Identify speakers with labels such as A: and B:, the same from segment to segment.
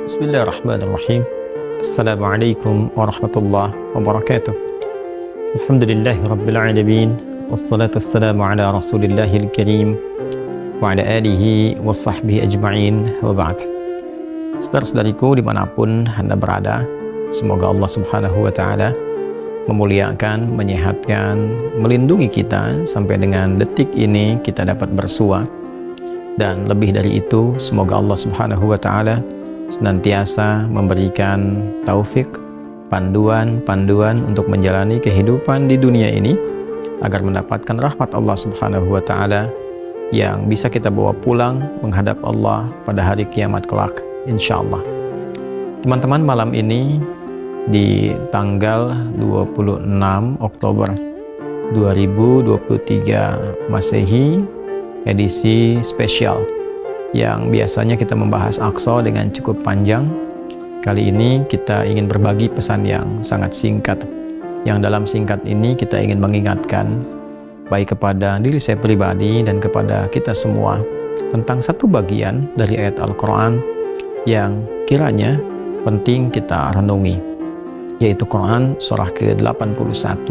A: Bismillahirrahmanirrahim. Assalamualaikum warahmatullahi wabarakatuh. Alhamdulillahi rabbil alamin. Wassalatu wassalamu ala rasulillahil karim wa ala alihi wa sahbihi ajma'in wa ba'd. Saudara-saudariku dimanapun Anda berada, semoga Allah subhanahu wa ta'ala memuliakan, menyehatkan, melindungi kita sampai dengan detik ini kita dapat bersua. Dan lebih dari itu, semoga Allah subhanahu wa ta'ala senantiasa memberikan taufik, panduan untuk menjalani kehidupan di dunia ini agar mendapatkan rahmat Allah subhanahu wa ta'ala yang bisa kita bawa pulang menghadap Allah pada hari kiamat kelak, insyaallah. Teman-teman, malam ini di tanggal 26 Oktober 2023 Masehi, edisi spesial yang biasanya kita membahas Aqsa dengan cukup panjang. Kali ini kita ingin berbagi pesan yang sangat singkat, yang dalam singkat ini kita ingin mengingatkan baik kepada diri saya pribadi dan kepada kita semua tentang satu bagian dari ayat Al-Quran yang kiranya penting kita renungi, yaitu Quran surah ke-81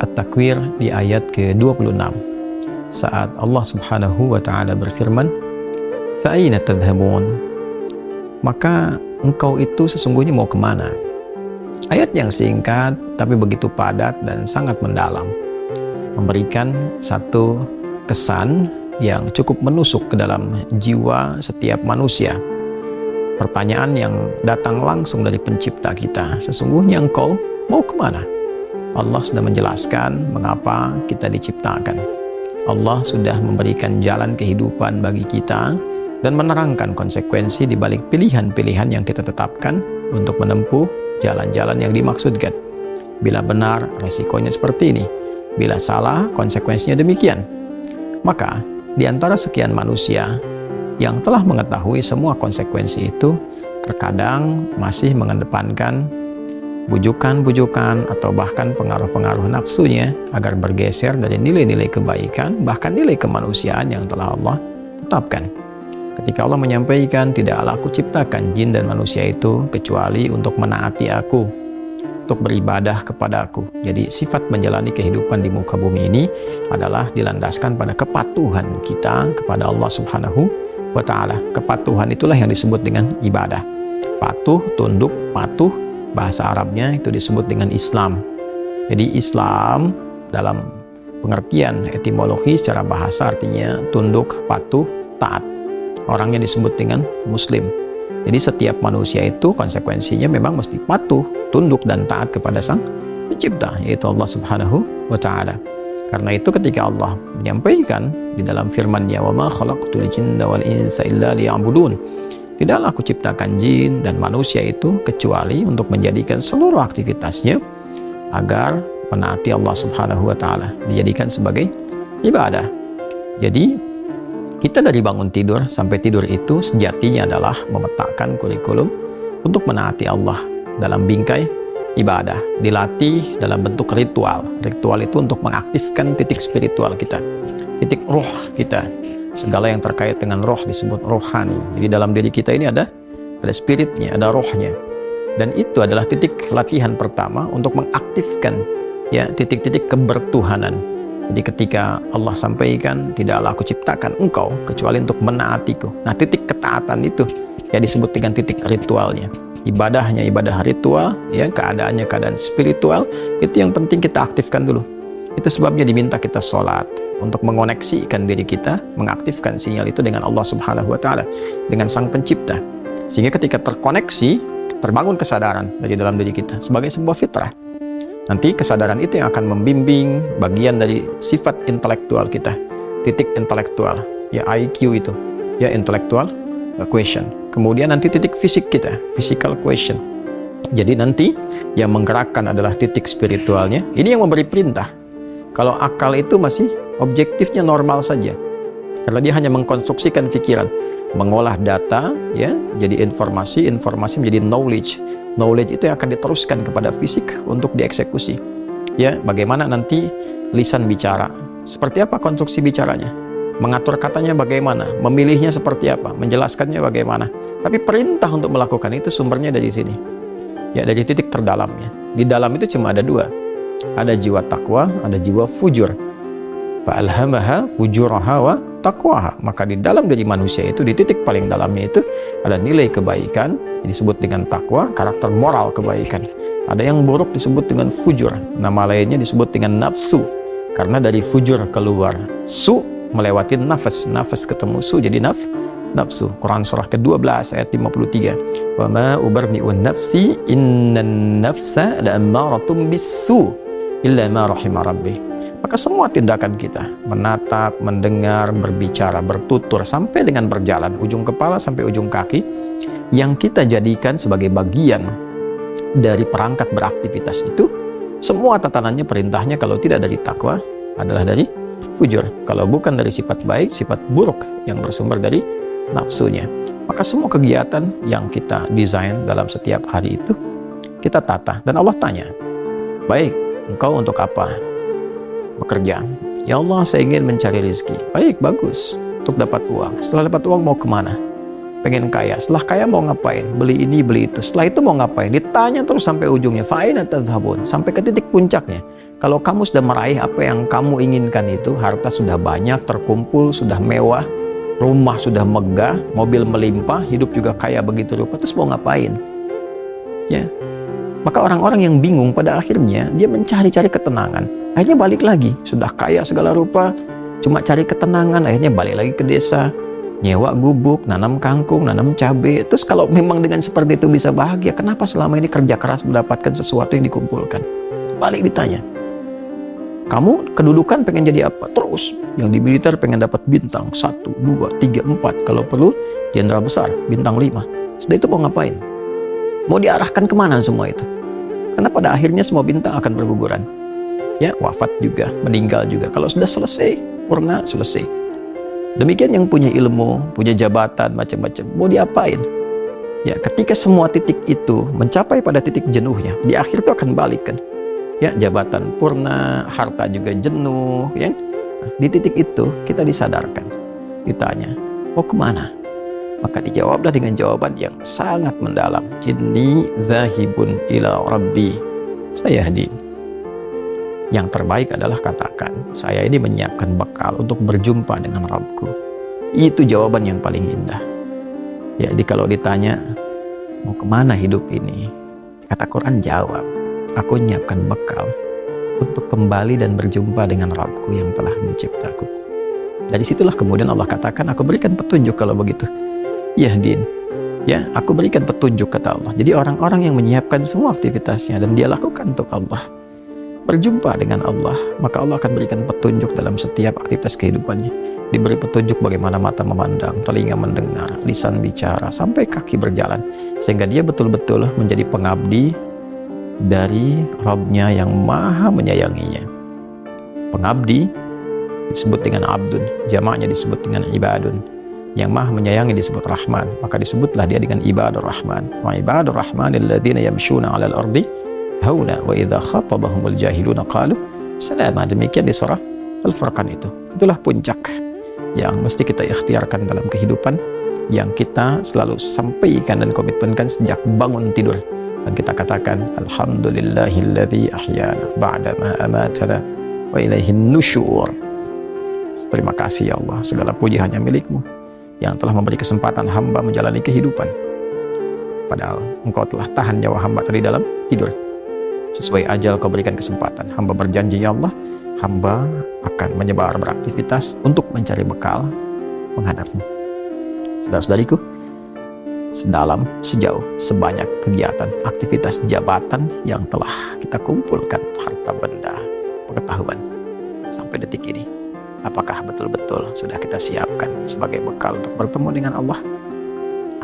A: At-Takwir di ayat ke-26, saat Allah subhanahu wa ta'ala berfirman, "Fa'aina tadhhabun?" Maka engkau itu sesungguhnya mau kemana? Ayat yang singkat tapi begitu padat dan sangat mendalam, memberikan satu kesan yang cukup menusuk ke dalam jiwa setiap manusia. Pertanyaan yang datang langsung dari pencipta kita, sesungguhnya engkau mau kemana? Allah sudah menjelaskan mengapa kita diciptakan. Allah sudah memberikan jalan kehidupan bagi kita dan menerangkan konsekuensi di balik pilihan-pilihan yang kita tetapkan untuk menempuh jalan-jalan yang dimaksudkan. Bila benar, resikonya seperti ini. Bila salah, konsekuensinya demikian. Maka, di antara sekian manusia yang telah mengetahui semua konsekuensi itu, terkadang masih mengedepankan bujukan-bujukan atau bahkan pengaruh-pengaruh nafsunya agar bergeser dari nilai-nilai kebaikan, bahkan nilai kemanusiaan yang telah Allah tetapkan. Ketika Allah menyampaikan, "Tidaklah aku ciptakan jin dan manusia itu kecuali untuk menaati aku, untuk beribadah kepada aku." Jadi sifat menjalani kehidupan di muka bumi ini adalah dilandaskan pada kepatuhan kita kepada Allah subhanahu wa ta'ala. Kepatuhan itulah yang disebut dengan ibadah. Patuh, tunduk, patuh, bahasa Arabnya itu disebut dengan Islam. Jadi Islam dalam pengertian etimologi secara bahasa artinya tunduk, patuh, taat. Orangnya disebut dengan Muslim. Jadi setiap manusia itu konsekuensinya memang mesti patuh, tunduk dan taat kepada Sang Pencipta, yaitu Allah subhanahu wa ta'ala. Karena itu ketika Allah menyampaikan di dalam firman-Nya, "Wa ma khalaqtul jinna wal insa illa liya'budun." Tidaklah aku ciptakan jin dan manusia itu kecuali untuk menjadikan seluruh aktivitasnya agar menaati Allah subhanahu wa ta'ala, dijadikan sebagai ibadah. Jadi kita dari bangun tidur sampai tidur itu sejatinya adalah memetakan kurikulum untuk menaati Allah dalam bingkai ibadah, dilatih dalam bentuk ritual. Ritual itu untuk mengaktifkan titik spiritual kita, titik roh kita. Segala yang terkait dengan roh disebut rohani. Jadi dalam diri kita ini ada spiritnya, ada rohnya. Dan itu adalah titik latihan pertama untuk mengaktifkan ya titik-titik kebertuhanan. Jadi ketika Allah sampaikan, "Tidaklah aku ciptakan engkau kecuali untuk menaatiku." Nah, titik ketaatan itu ya disebut dengan titik ritualnya. Ibadahnya ibadah ritual, ya keadaannya keadaan spiritual, itu yang penting kita aktifkan dulu. Itu sebabnya diminta kita sholat untuk mengoneksikan diri kita, mengaktifkan sinyal itu dengan Allah subhanahu wa ta'ala, dengan Sang Pencipta. Sehingga ketika terkoneksi, terbangun kesadaran dari dalam diri kita sebagai sebuah fitrah. Nanti kesadaran itu yang akan membimbing bagian dari sifat intelektual kita, titik intelektual, ya IQ itu, ya intellectual question. Kemudian nanti titik fisik kita, physical question. Jadi nanti yang menggerakkan adalah titik spiritualnya. Ini yang memberi perintah. Kalau akal itu masih objektifnya normal saja, karena dia hanya mengkonstruksikan pikiran, mengolah data ya jadi informasi menjadi knowledge itu yang akan diteruskan kepada fisik untuk dieksekusi. Ya, bagaimana nanti lisan bicara, seperti apa konstruksi bicaranya, mengatur katanya bagaimana, memilihnya seperti apa, menjelaskannya bagaimana. Tapi perintah untuk melakukan itu sumbernya dari sini. Ya, dari titik terdalamnya. Di dalam itu cuma ada dua. Ada jiwa takwa, ada jiwa fujur. Fa'alhamaha fujuraha wa taqwaha. Maka di dalam diri manusia itu, di titik paling dalamnya itu ada nilai kebaikan, disebut dengan takwa, karakter moral kebaikan. Ada yang buruk disebut dengan fujur. Nama lainnya disebut dengan nafsu. Karena dari fujur keluar su, melewati nafas. Nafas ketemu su jadi nafsu. Quran surah ke-12 ayat 53. Wa ma ubarni'un nafsi innan nafsa la'ammaratum bisu illa ma rahima rabbi. Maka semua tindakan kita, menatap, mendengar, berbicara, bertutur, sampai dengan berjalan, ujung kepala sampai ujung kaki, yang kita jadikan sebagai bagian dari perangkat beraktivitas itu, semua tatanannya, perintahnya kalau tidak dari takwa adalah dari fujur. Kalau bukan dari sifat baik, sifat buruk yang bersumber dari nafsunya. Maka semua kegiatan yang kita desain dalam setiap hari itu kita tata, dan Allah tanya, baik, engkau untuk apa bekerja? Ya Allah, saya ingin mencari rezeki. Baik, bagus, untuk dapat uang. Setelah dapat uang mau kemana? Pengen kaya. Setelah kaya mau ngapain? Beli ini, beli itu. Setelah itu mau ngapain? Ditanya terus sampai ujungnya. Fa'aina tadhhabun, sampai ke titik puncaknya. Kalau kamu sudah meraih apa yang kamu inginkan itu, harta sudah banyak, terkumpul, sudah mewah, rumah sudah megah, mobil melimpah, hidup juga kaya begitu rupa, terus mau ngapain? Ya. Maka orang-orang yang bingung pada akhirnya dia mencari-cari ketenangan. Akhirnya balik lagi, sudah kaya segala rupa, cuma cari ketenangan, akhirnya balik lagi ke desa, nyewa gubuk, nanam kangkung, nanam cabai. Terus kalau memang dengan seperti itu bisa bahagia, kenapa selama ini kerja keras mendapatkan sesuatu yang dikumpulkan? Balik ditanya, kamu kedudukan pengen jadi apa? Terus yang di militer pengen dapat bintang 1, 2, 3, 4, kalau perlu jenderal besar, bintang 5. Setelah itu mau ngapain? Mau diarahkan kemana semua itu? Karena pada akhirnya semua bintang akan berguguran. Ya, wafat juga, meninggal juga. Kalau sudah selesai, purna, selesai. Demikian yang punya ilmu, punya jabatan, macam-macam. Mau diapain? Ya, ketika semua titik itu mencapai pada titik jenuhnya, di akhir itu akan balik kan. Ya, jabatan purna, harta juga jenuh, ya. Nah, di titik itu kita disadarkan, ditanya, mau kemana? Maka dijawablah dengan jawaban yang sangat mendalam. Inni dzahibun ila rabbi sayahdi. Yang terbaik adalah katakan, saya ini menyiapkan bekal untuk berjumpa dengan Rabbku. Itu jawaban yang paling indah. Ya, jadi kalau ditanya, mau kemana hidup ini? Kata Quran jawab, aku menyiapkan bekal untuk kembali dan berjumpa dengan Rabbku yang telah menciptaku. Dari situlah kemudian Allah katakan, aku berikan petunjuk kalau begitu. Yahdin, ya, aku berikan petunjuk, kata Allah. Jadi orang-orang yang menyiapkan semua aktivitasnya dan dia lakukan untuk Allah, berjumpa dengan Allah, maka Allah akan berikan petunjuk dalam setiap aktivitas kehidupannya. Diberi petunjuk bagaimana mata memandang, telinga mendengar, lisan bicara, sampai kaki berjalan, sehingga dia betul-betul menjadi pengabdi dari Rabb-Nya yang maha menyayanginya. Pengabdi disebut dengan abdun, jamaknya disebut dengan ibadun. Yang maha menyayangi disebut Rahman, maka disebutlah dia dengan ibadur Rahman. Wa ibadur Rahmanil ladzina yamshuna 'alal ardi hauna wa idza khatabahumul jahiluna qalu salama. Demikian di surah Al-Furqan itu. Itulah puncak yang mesti kita ikhtiarkan dalam kehidupan, yang kita selalu sampaikan dan komitmenkan sejak bangun tidur. Dan kita katakan, alhamdulillahilladzi ahyana ba'da ma amatana wa ilaihin nusyur. Terima kasih ya Allah, segala puji hanya milik-Mu yang telah memberi kesempatan hamba menjalani kehidupan. Padahal Engkau telah tahan nyawa hamba tadi dalam tidur. Sesuai ajal Kau berikan kesempatan. Hamba berjanji ya Allah, hamba akan menyebar beraktivitas untuk mencari bekal menghadap-Mu. Saudara-saudariku, sedalam, sejauh, sebanyak kegiatan, aktivitas jabatan yang telah kita kumpulkan, harta benda, pengetahuan, sampai detik ini, apakah betul-betul sudah kita siapkan sebagai bekal untuk bertemu dengan Allah?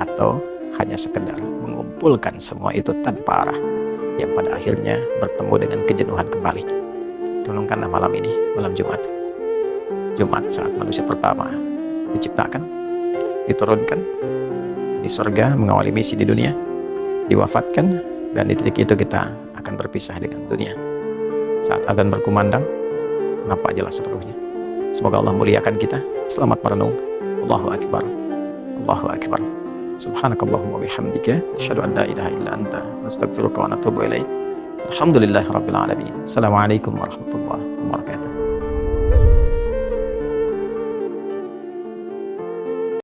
A: Atau hanya sekedar mengumpulkan semua itu tanpa arah, yang pada akhirnya bertemu dengan kejenuhan kembali? Renungkanlah malam ini, malam Jumat. Jumat saat manusia pertama diciptakan, diturunkan di surga mengawali misi di dunia, diwafatkan, dan di titik itu kita akan berpisah dengan dunia. Saat azan berkumandang, nampak jelas seluruhnya. Semoga Allah muliakan kita. Selamat merenung. Allahu Akbar. Allahu Akbar. Subhanakallahumma bihamdika asyhadu an la ilaha illa anta nastaghfiruka wa natubu ilaik. Alhamdulillahirabbil alamin. Assalamualaikum warahmatullahi wabarakatuh.